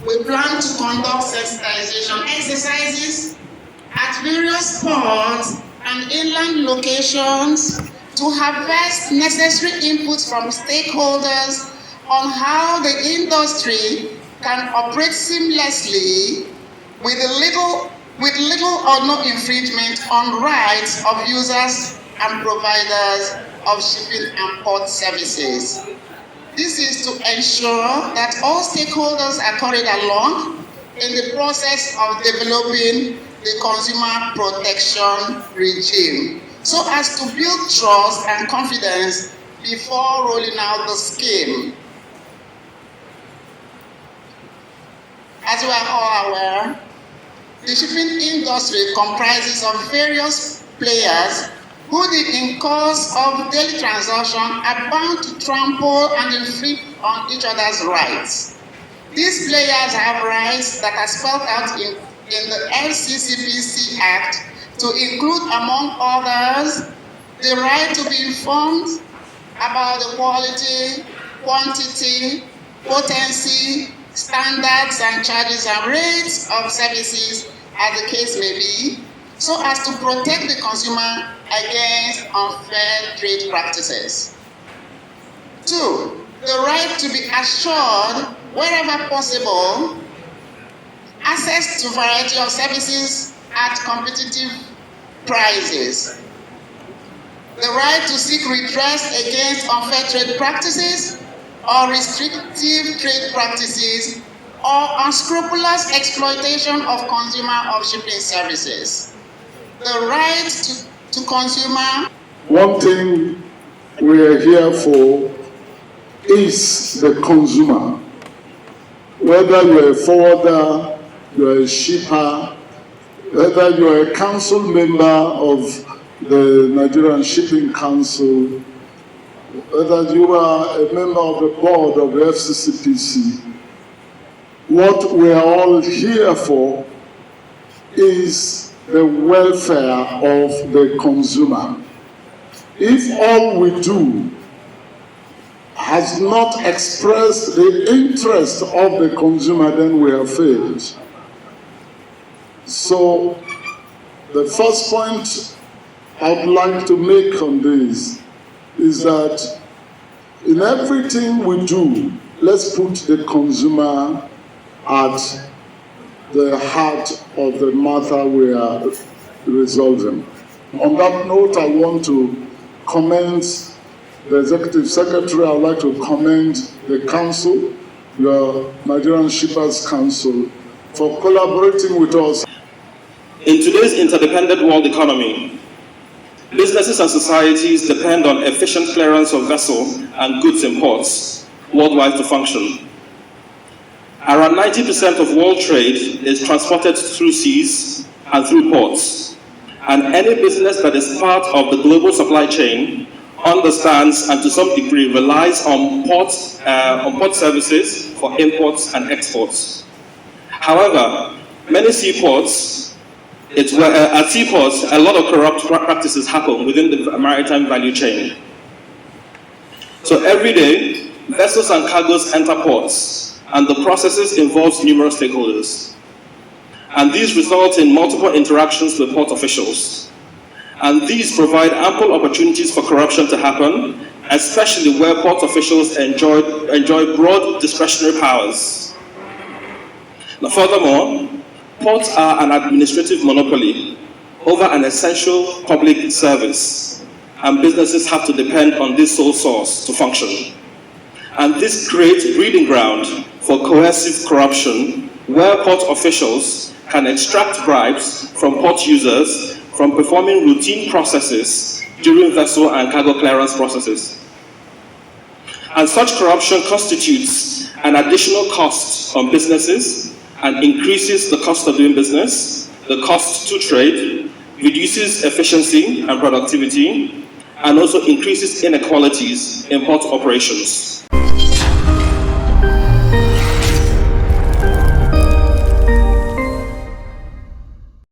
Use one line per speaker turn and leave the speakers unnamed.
We plan to conduct sensitization exercises at various ports and inland locations to harvest necessary inputs from stakeholders on how the industry can operate seamlessly with little or no infringement on rights of users and providers of shipping and port services. This is to ensure that all stakeholders are carried along in the process of developing the consumer protection regime, so as to build trust and confidence before rolling out the scheme. As we are all aware, the shipping industry comprises of various players who, in course of daily transaction, are bound to trample and infringe on each other's rights. These players have rights that are spelled out in the FCCPC Act to include, among others, the right to be informed about the quality, quantity, potency, standards and charges and rates of services as the case may be, so as to protect the consumer against unfair trade practices. 2, the right to be assured, wherever possible, access to a variety of services at competitive prices. The right to seek redress against unfair trade practices or restrictive trade practices or unscrupulous exploitation of consumer of shipping services. The right to consumer.
One thing we are here for is the consumer. Whether you're a forwarder, you're a shipper, whether you're a council member of the Nigerian Shipping Council, whether you are a member of the board of the FCCPC, what we are all here for is the welfare of the consumer. If all we do has not expressed the interest of the consumer, then we have failed. So, the first point I'd like to make on this is that in everything we do, let's put the consumer at the heart of the matter we are resolving. On that note, I want to commend the Executive Secretary. I would like to commend the Council, your Nigerian Shippers Council, for collaborating with us.
In today's interdependent world economy, businesses and societies depend on efficient clearance of vessel and goods imports worldwide to function. Around 90% of world trade is transported through seas and through ports, and any business that is part of the global supply chain understands and to some degree relies on port services for imports and exports. However, many seaports, at seaports, a lot of corrupt practices happen within the maritime value chain. So every day, vessels and cargoes enter ports, and the processes involve numerous stakeholders. And these result in multiple interactions with port officials. And these provide ample opportunities for corruption to happen, especially where port officials enjoy broad discretionary powers. Now, furthermore, ports are an administrative monopoly over an essential public service, and businesses have to depend on this sole source to function. And this creates a breeding ground for coercive corruption, where port officials can extract bribes from port users from performing routine processes during vessel and cargo clearance processes. And such corruption constitutes an additional cost on businesses and increases the cost of doing business, the cost to trade, reduces efficiency and productivity, and also increases inequalities in port operations.